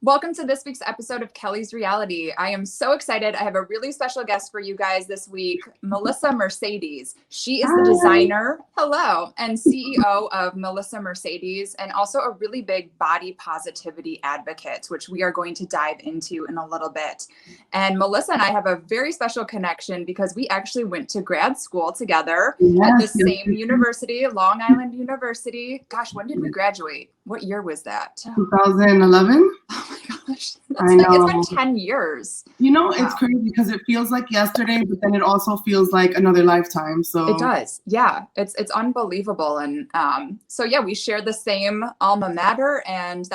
Welcome to this week's episode of Kelly's Reality. I am so excited. I have a really special guest for you guys this week, Melissa Mercedes. She is the designer, and CEO of Melissa Mercedes, and also a really big body positivity advocate, which we are going to dive into in a little bit. And Melissa and I have a very special connection because we actually went to grad school together at the same university, Long Island University. Gosh, when did we graduate? What year was that? 2011. Oh my gosh. I know. It's been 10 years. You know, it's crazy because it feels like yesterday, but then it also feels like another lifetime. So it does. Yeah. It's unbelievable. And so yeah, we share the same alma mater, and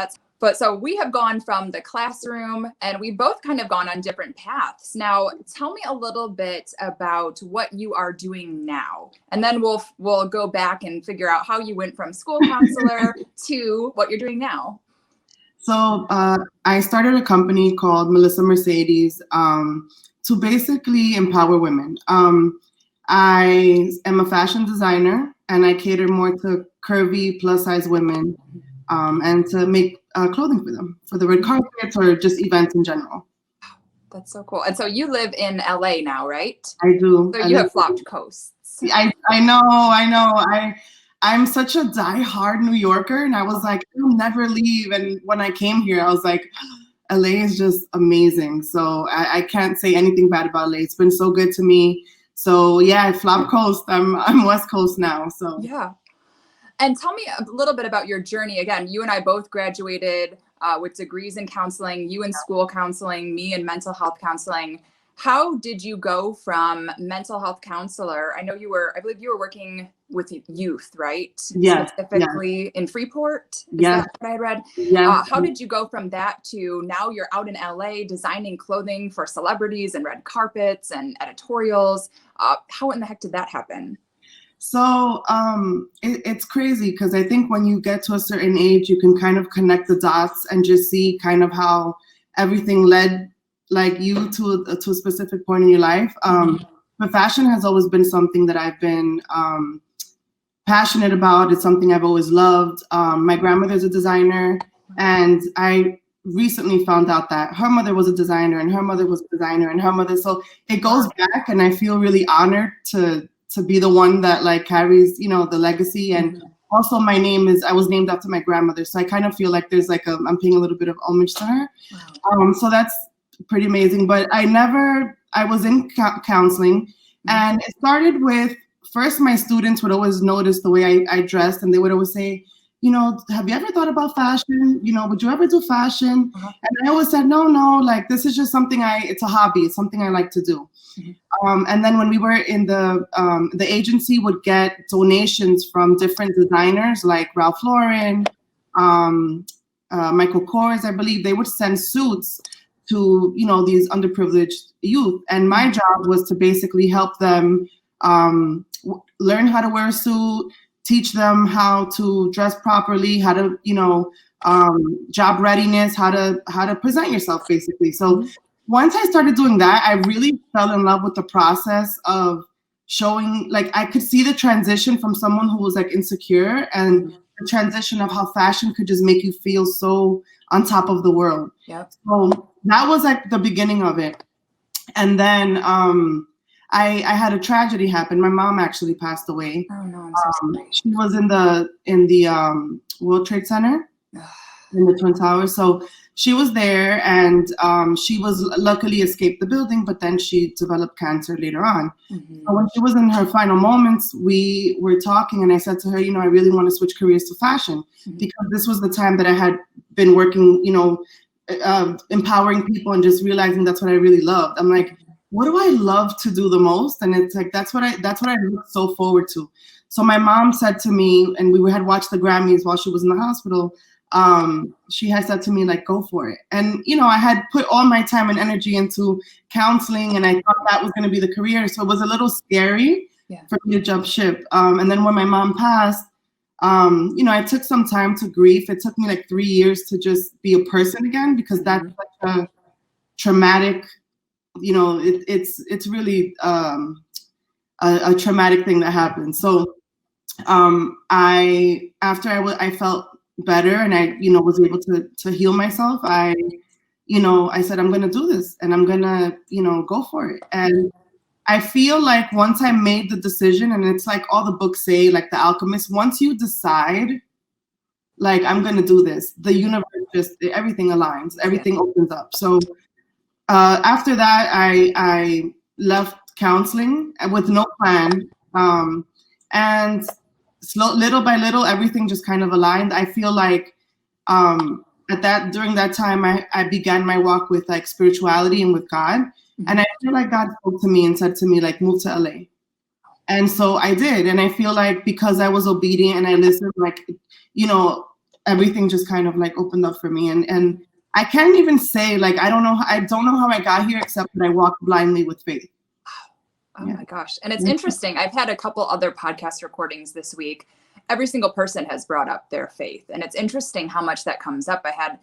so we have gone from the classroom, and we both kind of gone on different paths. Now, tell me a little bit about what you are doing now, and then we'll go back and figure out how you went from school counselor to what you're doing now. So I started a company called Melissa Mercedes to basically empower women. I am a fashion designer, and I cater more to curvy plus size women and to make clothing for them, for the red carpets or just events in general. That's so cool. And so you live in LA now, right? I do. So you have flopped coasts. I know. I'm such a diehard New Yorker, and I was like, I'll never leave. And when I came here, I was like, LA is just amazing. So I can't say anything bad about LA. It's been so good to me. So yeah, I flopped coast. I'm West Coast now. So yeah. And tell me a little bit about your journey. Again, you and I both graduated with degrees in counseling, you in school counseling, me in mental health counseling. How did you go from mental health counselor? I believe you were working with youth, right? Yes. Specifically in Freeport? Is yes. that what I had read? Yes. How did you go from that to now you're out in LA designing clothing for celebrities and red carpets and editorials? How in the heck did that happen? So it's crazy because I think when you get to a certain age, you can kind of connect the dots and just see kind of how everything led like you to a specific point in your life. But fashion has always been something that I've been passionate about. It's something I've always loved. My grandmother's a designer, and I recently found out that her mother was a designer, and her mother was a designer, and her mother. So it goes back, and I feel really honored to be the one that like carries, the legacy. And also I was named after my grandmother. So I kind of feel like there's I'm paying a little bit of homage to her. Wow. So that's pretty amazing. But I was in counseling, and it started with, first my students would always notice the way I dressed, and they would always say, have you ever thought about fashion? Would you ever do fashion? And I always said, no, like this is just something it's a hobby. It's something I like to do. And then when we were in the agency would get donations from different designers like Ralph Lauren, Michael Kors, I believe. They would send suits to, these underprivileged youth. And my job was to basically help them learn how to wear a suit, teach them how to dress properly, how to, job readiness, how to present yourself, basically. So once I started doing that, I really fell in love with the process of showing, like, I could see the transition from someone who was like insecure, and the transition of how fashion could just make you feel so on top of the world. Yep. So that was like the beginning of it. And then I had a tragedy happen. My mom actually passed away. Oh no, I'm so sorry. She was in the World Trade Center in the Twin Towers. So she was there, and she was luckily escaped the building, but then she developed cancer later on. So when she was in her final moments, we were talking, and I said to her, I really want to switch careers to fashion, because this was the time that I had been working, empowering people and just realizing that's what I really loved. I'm like, what do I love to do the most? And it's like, that's what I look so forward to. So my mom said to me, and we had watched the Grammys while she was in the hospital. She had said to me, like, go for it. And, I had put all my time and energy into counseling, and I thought that was going to be the career. So it was a little scary for me to jump ship. And then when my mom passed, I took some time to grieve. It took me like 3 years to just be a person again, because that's such a traumatic, it's really a traumatic thing that happened. So after I felt better and I, was able to heal myself, I said, I'm going to do this and I'm going to, go for it. And I feel like once I made the decision, and it's like all the books say, like The Alchemist, once you decide, like, I'm going to do this, the universe everything aligns, everything opens up. So after that, I left counseling with no plan. And little by little, everything just kind of aligned. I feel like during that time, I began my walk with like spirituality and with God. And I feel like God spoke to me and said to me, like, move to LA. And so I did. And I feel like because I was obedient and I listened, like, everything just kind of like opened up for me. And I can't even say, like, I don't know how I got here, except that I walked blindly with faith. Oh my gosh. And it's interesting. I've had a couple other podcast recordings this week. Every single person has brought up their faith. And it's interesting how much that comes up. I had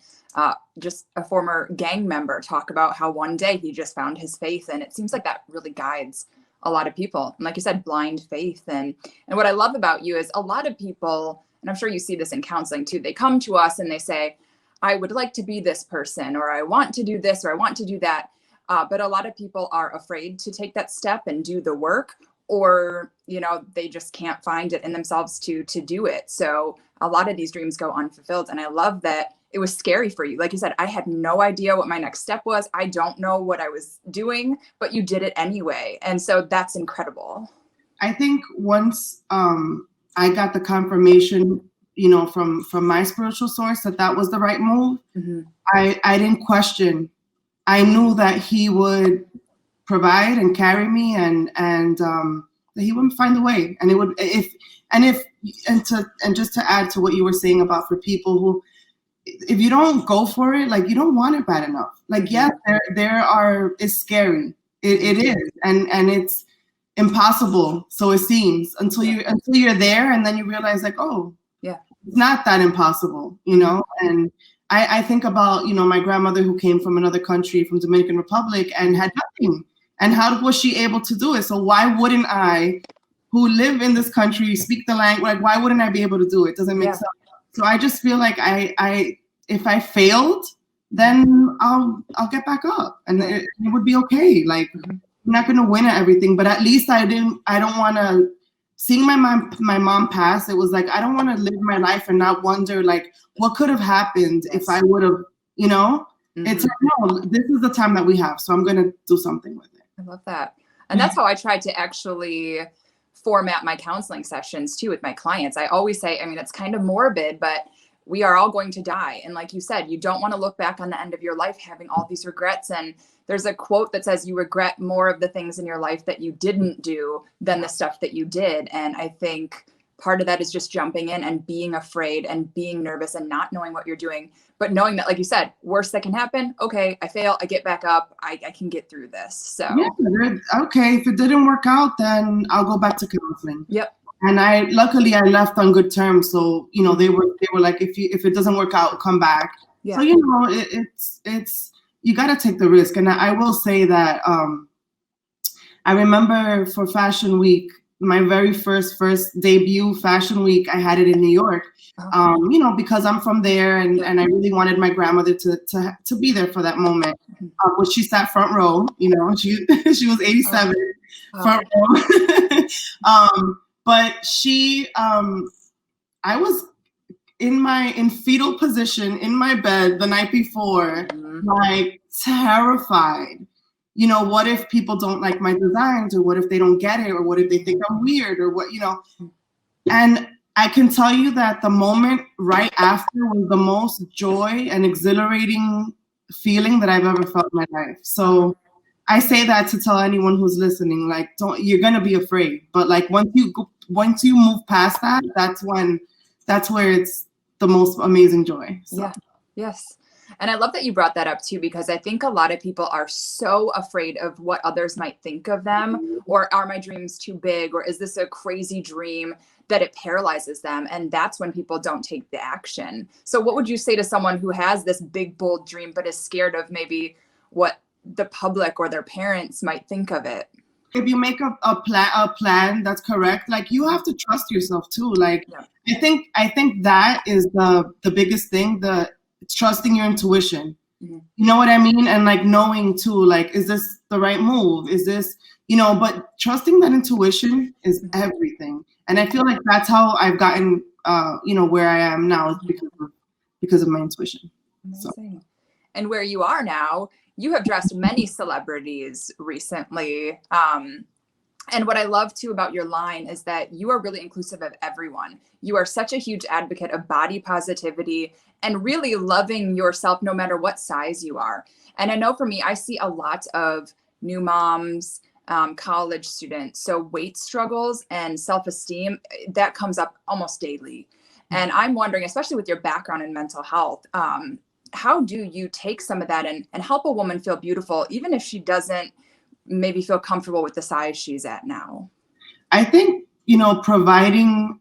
just a former gang member talk about how one day he just found his faith. And it seems like that really guides a lot of people. And like you said, blind faith. And what I love about you is a lot of people, and I'm sure you see this in counseling too, they come to us and they say, I would like to be this person, or I want to do this, or I want to do that. But a lot of people are afraid to take that step and do the work, or, they just can't find it in themselves to do it. So a lot of these dreams go unfulfilled. And I love that it was scary for you. Like you said, I had no idea what my next step was. I don't know what I was doing, but you did it anyway. And so that's incredible. I think once I got the confirmation, from my spiritual source that was the right move, I didn't question. I knew that he would provide and carry me, and that he would find a way. And it would, just to add to what you were saying about for people who, if you don't go for it, like, you don't want it bad enough. Like, yes, it's scary. It is, and it's impossible. So it seems until you're there, and then you realize, like, oh, yeah, it's not that impossible, And I think about, my grandmother who came from another country, from Dominican Republic, and had nothing. And how was she able to do it? So why wouldn't I, who live in this country, speak the language, like, why wouldn't I be able to do it? Doesn't make sense. So I just feel like if I failed, then I'll get back up, and it would be okay. Like, I'm not going to win at everything, but at least I don't want to. Seeing my mom pass, it was like, I don't want to live my life and not wonder, like, what could have happened if I would have, It's like, no, this is the time that we have, so I'm going to do something with it. I love that. And that's how I try to actually format my counseling sessions too with my clients. I always say, it's kind of morbid, but we are all going to die. And like you said, you don't want to look back on the end of your life having all these regrets. And there's a quote that says you regret more of the things in your life that you didn't do than the stuff that you did. And I think part of that is just jumping in and being afraid and being nervous and not knowing what you're doing, but knowing that, like you said, worst that can happen. Okay, I fail, I get back up, I can get through this. So okay, if it didn't work out, then I'll go back to counseling. Yep. And luckily I left on good terms. So, they were like, if it doesn't work out, come back. Yeah. So, it's you got to take the risk. And I will say that I remember for Fashion Week, my very first debut Fashion Week, I had it in New York, because I'm from there, and I really wanted my grandmother to be there for that moment. But she sat front row, she was 87, front row. But she, I was in fetal position in my bed the night before, like, terrified. What if people don't like my designs, or what if they don't get it, or what if they think I'm weird, or what, And I can tell you that the moment right after was the most joy and exhilarating feeling that I've ever felt in my life. So I say that to tell anyone who's listening, like, you're going to be afraid, but like, once you move past that, that's where it's the most amazing joy. So. Yeah. Yes. And I love that you brought that up too, because I think a lot of people are so afraid of what others might think of them, or are my dreams too big, or is this a crazy dream, that it paralyzes them. And that's when people don't take the action. So what would you say to someone who has this big, bold dream, but is scared of maybe what the public or their parents might think of it? if you make a plan that's correct, like you have to trust yourself too. Like Yeah. I think that is the biggest thing, the trusting your intuition. Mm-hmm. You know what I mean? And like knowing too, like, is this the right move? Is this, but trusting that intuition is everything. And I feel like that's how I've gotten, where I am now is because of my intuition. Amazing. So. And where you are now, you have dressed many celebrities recently. And what I love too about your line is that you are really inclusive of everyone. You are such a huge advocate of body positivity and really loving yourself no matter what size you are. And I know for me, I see a lot of new moms, college students. So weight struggles and self-esteem, that comes up almost daily. And I'm wondering, especially with your background in mental health, how do you take some of that and help a woman feel beautiful, even if she doesn't maybe feel comfortable with the size she's at now? I think, providing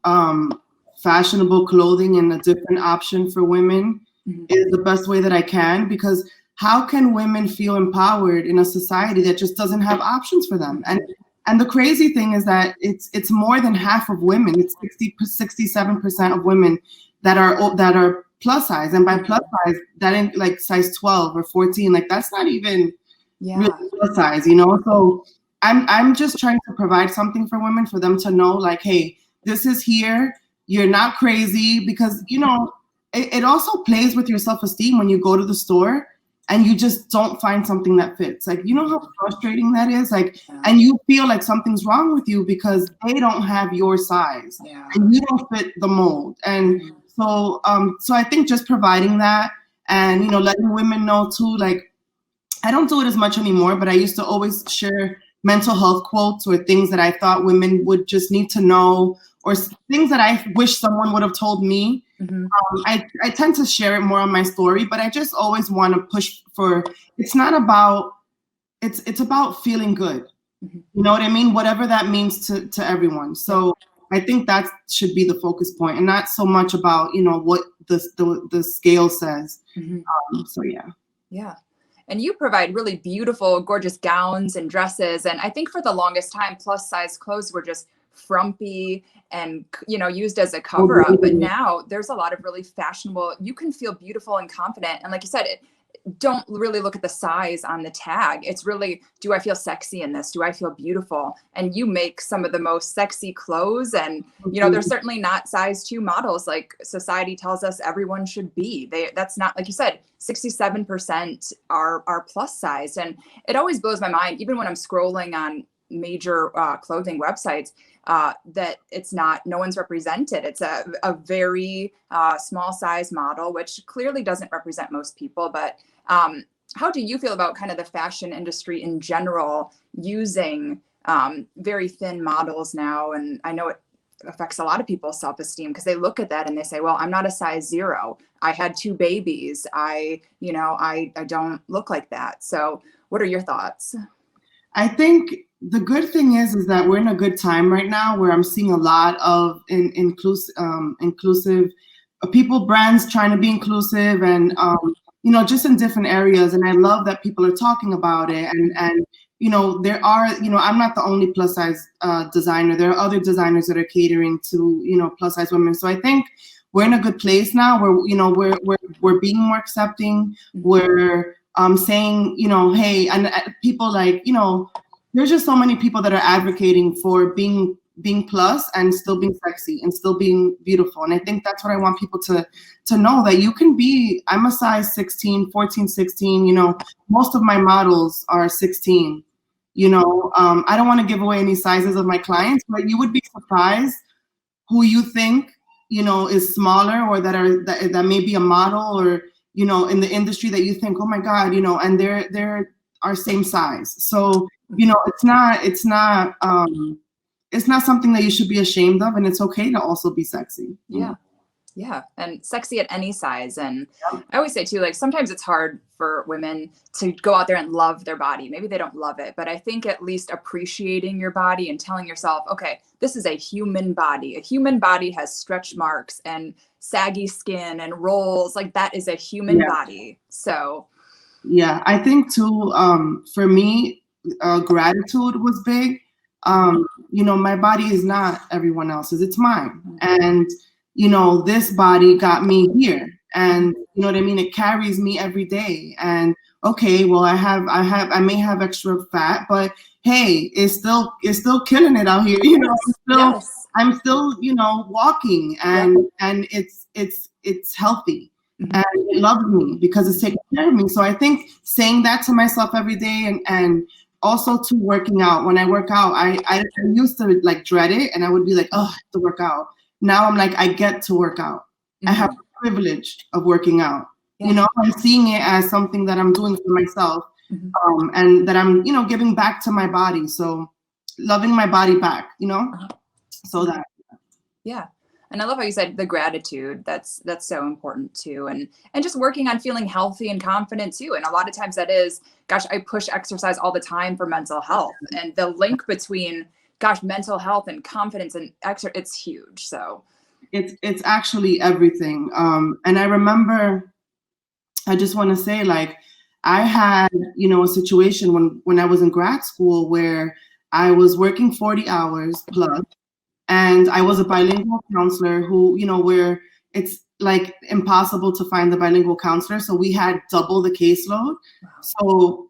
fashionable clothing and a different option for women is the best way that I can, because how can women feel empowered in a society that just doesn't have options for them? And the crazy thing is that it's more than half of women. It's 67% of women that are plus size. And by plus size, that ain't like size 12 or 14. Like that's not even really plus size, So I'm just trying to provide something for women, for them to know, like, hey, this is here. You're not crazy, because it also plays with your self-esteem when you go to the store and you just don't find something that fits. Like, how frustrating that is? Like, and you feel like something's wrong with you because they don't have your size and you don't fit the mold. And so I think just providing that and, letting women know too, like, I don't do it as much anymore, but I used to always share mental health quotes or things that I thought women would just need to know, or things that I wish someone would have told me. I tend to share it more on my story, but I just always want to push for, it's about feeling good. You know what I mean? Whatever that means to everyone. So I think that should be the focus point, and not so much about, what the scale says. So yeah. Yeah. And you provide really beautiful, gorgeous gowns and dresses. And I think for the longest time, plus size clothes were just frumpy and, used as a cover up. But now there's a lot of really fashionable, you can feel beautiful and confident. And like you said, don't really look at the size on the tag. It's really, do I feel sexy in this? Do I feel beautiful? And you make some of the most sexy clothes. And, they're certainly not size 2 models like society tells us everyone should be. That's not, like you said, 67% are plus size. And it always blows my mind, even when I'm scrolling on major clothing websites, that it's not, no one's represented. It's a very small size model, which clearly doesn't represent most people. But how do you feel about kind of the fashion industry in general using very thin models now? And I know it affects a lot of people's self-esteem, because they look at that and they say, well, I'm not a size 0. I had 2 babies. I don't look like that. So what are your thoughts? I think the good thing is that we're in a good time right now, where I'm seeing a lot of inclusive people, brands trying to be inclusive, and just in different areas. And I love that people are talking about it. And there are, I'm not the only plus size designer. There are other designers that are catering to plus size women. So I think we're in a good place now, where we're being more accepting. We're saying, hey, and people like, there's just so many people that are advocating for being plus and still being sexy and still being beautiful. And I think that's what I want people to know, that you can be, I'm a size 16, 14, 16, most of my models are 16, I don't want to give away any sizes of my clients, but you would be surprised who you think, is smaller, or that may be a model, or, in the industry that you think, oh my God, and they're our same size. So, it's not something that you should be ashamed of, and it's okay to also be sexy. Yeah. And sexy at any size. And I always say too, like, sometimes it's hard for women to go out there and love their body. Maybe they don't love it, but I think at least appreciating your body and telling yourself, okay, this is a human body. A human body has stretch marks and saggy skin and rolls. Like, that is a human body. So yeah, I think too, for me, gratitude was big. My body is not everyone else's, it's mine. And, this body got me here. And you know what I mean? It carries me every day. And okay, well, I may have extra fat, but hey, it's still killing it out here. I'm still, walking, and it's healthy. And it loves me because it's taking care of me. So I think saying that to myself every day, and also to working out. When I work out, I used to like dread it, and I would be like, oh, I have to work out. Now I'm like, I get to work out. I have the privilege of working out. I'm seeing it as something that I'm doing for myself, and that I'm, giving back to my body. So loving my body back, so that. Yeah. And I love how you said the gratitude. That's so important too. And just working on feeling healthy and confident too. And a lot of times that is, gosh, I push exercise all the time for mental health, and the link between, gosh, mental health and confidence and exercise, it's huge. So it's actually everything. And I remember, I just want to say, like, I had, a situation when I was in grad school where I was working 40 hours plus, and I was a bilingual counselor who, where it's like impossible to find the bilingual counselor. So we had double the caseload. So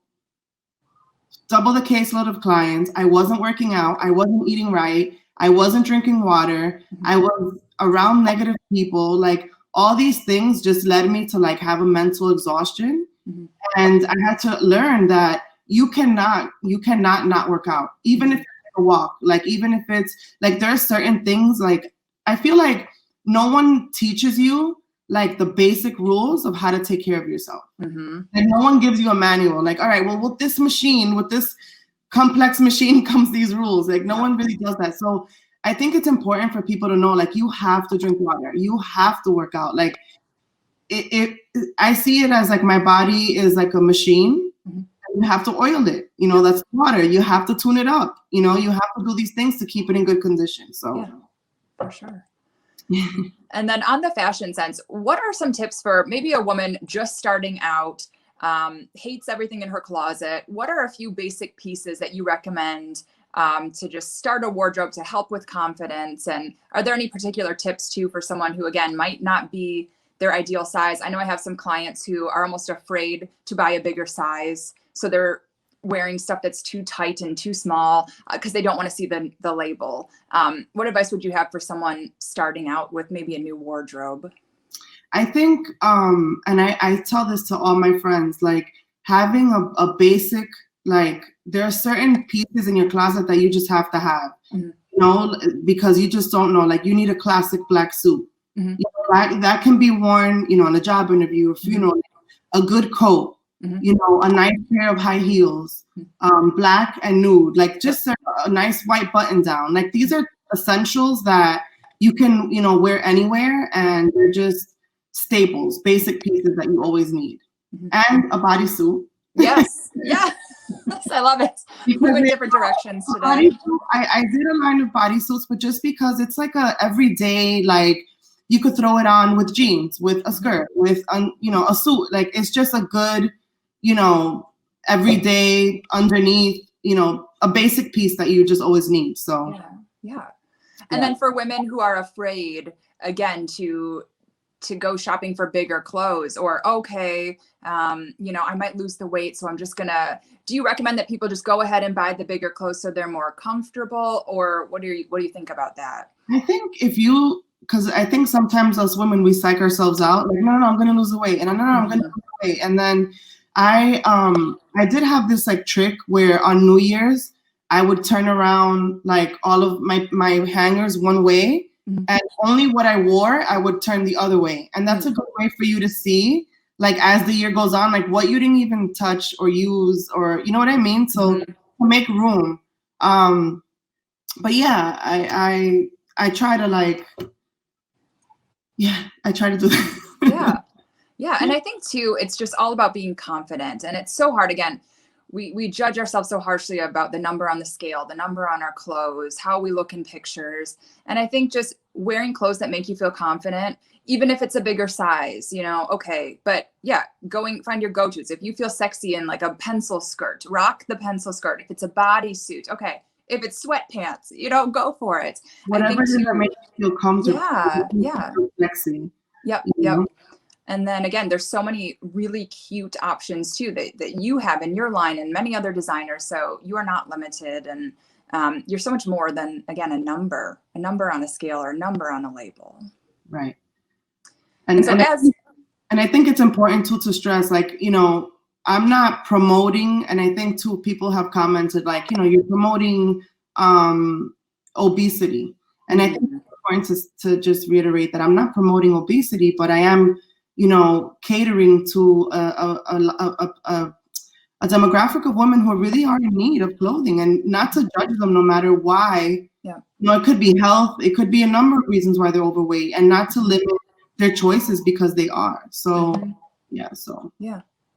double the caseload of clients. I wasn't working out. I wasn't eating right. I wasn't drinking water. I was around negative people. Like, all these things just led me to like have a mental exhaustion. And I had to learn that you cannot not work out, even if it's a walk, like, even if it's like, there are certain things, like, I feel like no one teaches you like the basic rules of how to take care of yourself. And no one gives you a manual, like, all right, well, with this complex machine comes these rules. Like, no one really does that. So I think it's important for people to know, like, you have to drink water, you have to work out. Like, I see it as like my body is like a machine. You have to oil it, that's water. You have to tune it up, you have to do these things to keep it in good condition. So yeah, for sure. And then on the fashion sense, what are some tips for maybe a woman just starting out, hates everything in her closet? What are a few basic pieces that you recommend to just start a wardrobe to help with confidence? And are there any particular tips too for someone who, again, might not be their ideal size? I know I have some clients who are almost afraid to buy a bigger size, so they're wearing stuff that's too tight and too small because they don't want to see the label. What advice would you have for someone starting out with maybe a new wardrobe? I think, and I tell this to all my friends, like, having a basic, like, there are certain pieces in your closet that you just have to have, because you just don't know, like, you need a classic black suit. That can be worn, in a job interview, or funeral, a good coat, a nice pair of high heels, black and nude, like, just a nice white button down. Like, these are essentials that you can, wear anywhere, and they're just staples, basic pieces that you always need. And a bodysuit. Yes. Yeah. I love it. Moving different directions today. I did a line of bodysuits, but just because it's like a everyday, like, you could throw it on with jeans, with a skirt, with, a suit. Like, it's just a good, everyday underneath, a basic piece that you just always need. So, yeah. And then for women who are afraid, again, to go shopping for bigger clothes, or, okay, I might lose the weight, so I'm just gonna, do you recommend that people just go ahead and buy the bigger clothes so they're more comfortable? Or what do you think about that? I think because I think sometimes us women, we psych ourselves out, like, no, I'm gonna lose the weight, and no, I'm gonna lose the weight. And then I did have this like trick where on New Year's I would turn around like all of my hangers one way, and only what I wore I would turn the other way. And that's a good way for you to see, like, as the year goes on, like, what you didn't even touch or use, or you know what I mean? So to make room. But yeah, I try to like, I try to do that. Yeah. And I think too, it's just all about being confident. And it's so hard. Again, we judge ourselves so harshly about the number on the scale, the number on our clothes, how we look in pictures. And I think just wearing clothes that make you feel confident, even if it's a bigger size, you know, okay. But yeah, find your go-tos. If you feel sexy in like a pencil skirt, rock the pencil skirt. If it's a bodysuit, okay. If it's sweatpants, you know, go for it. Whatever it is that makes you feel comfortable. Yeah. Sexy. Yep. And then again, there's so many really cute options too that you have in your line and many other designers. So you are not limited, and you're so much more than, again, a number on a scale or a number on a label. Right. And I think it's important too to stress, like, you know, I'm not promoting, and I think too people have commented like, you know, you're promoting obesity. And I think it's important to just reiterate that I'm not promoting obesity, but I am, you know, catering to a demographic of women who really are in need of clothing, and not to judge them no matter why. Yeah. You know, it could be health, it could be a number of reasons why they're overweight, and not to limit their choices because they are. So yeah.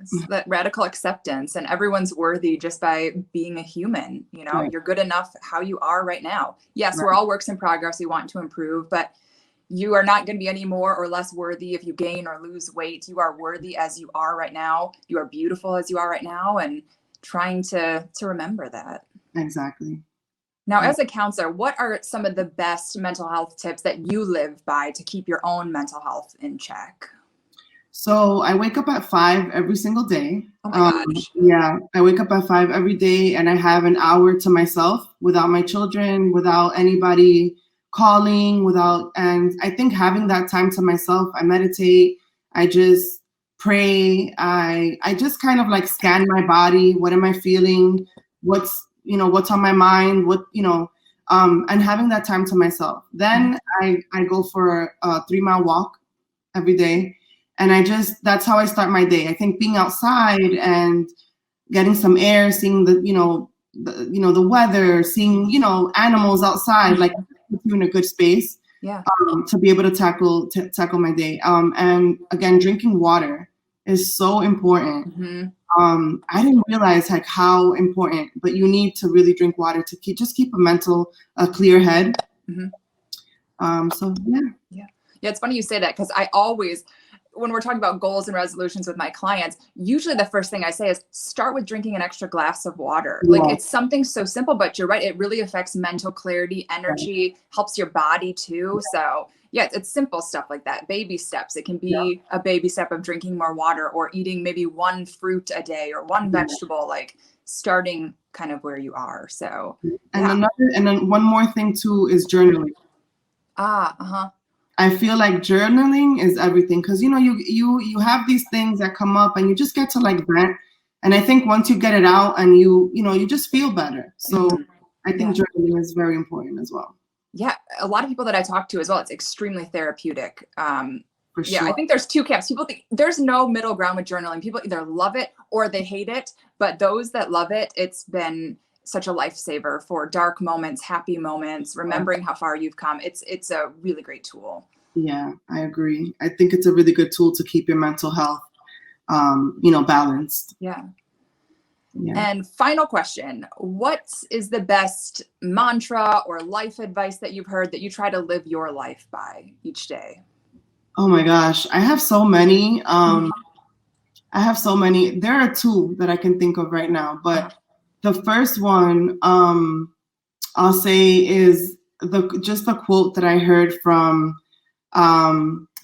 It's that radical acceptance, and everyone's worthy just by being a human. You know, You're good enough how you are right now. Yes, we're all works in progress. We want to improve, but you are not going to be any more or less worthy if you gain or lose weight. You are worthy as you are right now. You are beautiful as you are right now, and trying to remember that. Exactly. Now, as a counselor, what are some of the best mental health tips that you live by to keep your own mental health in check? So I wake up at 5 every single day. Oh my gosh. Yeah, I wake up at 5 every day, and I have an hour to myself without my children, without anybody calling, and I think having that time to myself, I meditate, I just pray, I just kind of like scan my body. What am I feeling? What's on my mind? And having that time to myself. Then I go for a 3-mile walk every day. And that's how I start my day. I think being outside and getting some air, seeing the weather, seeing, animals outside, like puts you in a good space. Yeah. To be able to tackle my day. And again, drinking water is so important. Mm-hmm. I didn't realize like how important, but you need to really drink water to keep a clear head. Mm-hmm. So yeah. It's funny you say that, because I always, when we're talking about goals and resolutions with my clients, usually the first thing I say is start with drinking an extra glass of water. Yeah. Like, it's something so simple, but you're right. It really affects mental clarity, energy, helps your body too. So yeah, it's simple stuff like that. Baby steps. It can be a baby step of drinking more water, or eating maybe one fruit a day or one vegetable, like starting kind of where you are. So, and then one more thing too is journaling. I feel like journaling is everything, because you have these things that come up and you just get to like vent, and I think once you get it out and you just feel better. So I think journaling is very important as well. Yeah, a lot of people that I talk to as well, it's extremely therapeutic. For sure. I think there's two camps. People think there's no middle ground with journaling. People either love it or they hate it, but those that love it, it's been such a lifesaver for dark moments, happy moments, remembering how far you've come. It's a really great tool. Yeah, I agree. I think it's a really good tool to keep your mental health, balanced. Yeah. And final question, what is the best mantra or life advice that you've heard that you try to live your life by each day? Oh my gosh, I have so many. There are two that I can think of right now, but the first one I'll say is the quote that I heard from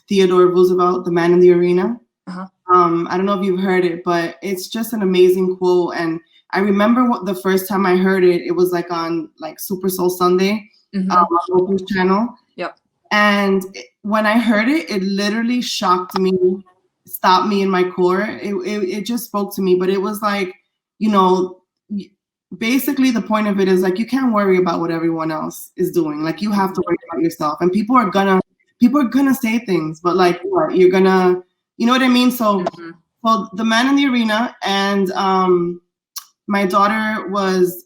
Theodore Roosevelt, The Man in the Arena. I don't know if you've heard it, but it's just an amazing quote. And I remember the first time I heard it, it was like on like Super Soul Sunday on Oprah's channel. Yep. And when I heard it, it literally shocked me, stopped me in my core. It just spoke to me, but it was like, basically the point of it is like, you can't worry about what everyone else is doing. Like, you have to worry about yourself, and people are gonna say things, but like, what you're gonna, you know what I mean? So, well, The Man in the Arena, and my daughter was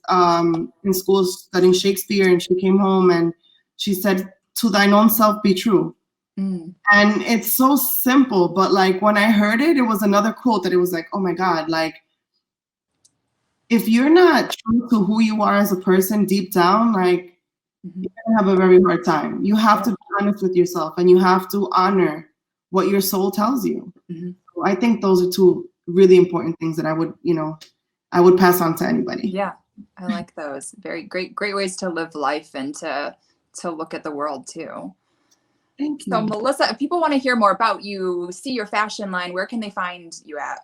in school studying Shakespeare, and she came home and she said, "To thine own self be true." And it's so simple, but like when I heard it, it was another quote that it was like, oh my God, like if you're not true to who you are as a person deep down, like you're gonna have a very hard time. You have to be honest with yourself, and you have to honor what your soul tells you. So I think those are two really important things that I would, I would pass on to anybody. Yeah, I like those. Very great ways to live life and to look at the world too. Thank you. So Melissa, if people want to hear more about you, see your fashion line, where can they find you at?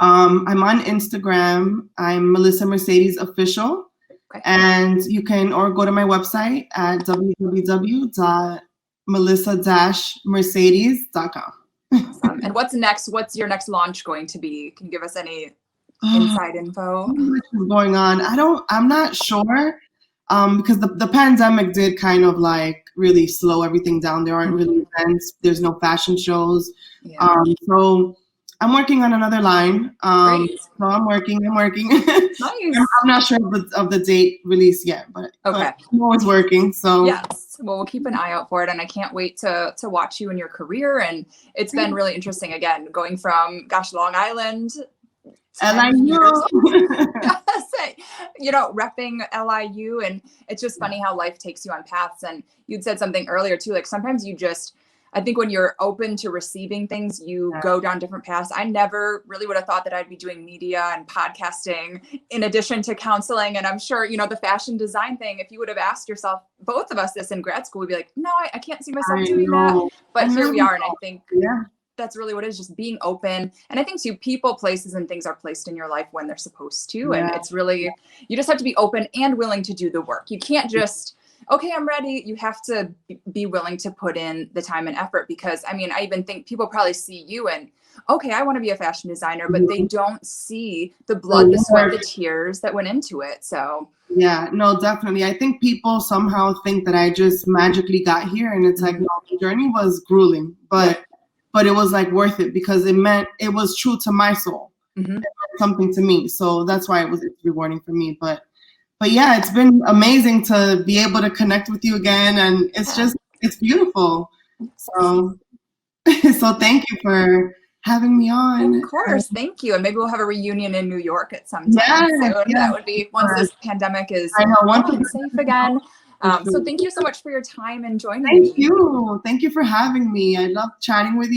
I'm on Instagram. I'm Melissa Mercedes Official. Okay. And you can or go to my website at www.melissa-mercedes.com. Awesome. And what's next? What's your next launch going to be? Can you give us any inside info? What's going on? I'm not sure. Because the pandemic did kind of like really slow everything down. There aren't really events. There's no fashion shows. Yeah. So I'm working on another line. So I'm working. Nice. I'm not sure of the date release yet, but I'm always working. So yes, well, we'll keep an eye out for it, and I can't wait to watch you in your career. And it's been really interesting. Again, going from Long Island. LIU. Repping LIU, and it's just funny how life takes you on paths. And you'd said something earlier too, like sometimes I think when you're open to receiving things, you go down different paths. I never really would have thought that I'd be doing media and podcasting in addition to counseling. And I'm sure, the fashion design thing, if you would have asked yourself, both of us this in grad school, we'd be like, no, I can't see myself doing that. But here we are. And I think that's really what it is, just being open. And I think too, people, places, and things are placed in your life when they're supposed to. And it's really, you just have to be open and willing to do the work. You can't just, okay, I'm ready. You have to be willing to put in the time and effort, because I even think people probably see you and, okay, I want to be a fashion designer, but they don't see the blood, the sweat, the tears that went into it. So yeah, no, definitely. I think people somehow think that I just magically got here, and it's like, no, the journey was grueling, but it was like worth it, because it was true to my soul. It meant something to me. So that's why it was rewarding for me. But yeah, it's been amazing to be able to connect with you again. And it's beautiful. So thank you for having me on. Of course. Thank you. And maybe we'll have a reunion in New York at some time soon. That would be once this pandemic is safe again. So thank you so much for your time and joining me. Thank you. Thank you for having me. I love chatting with you.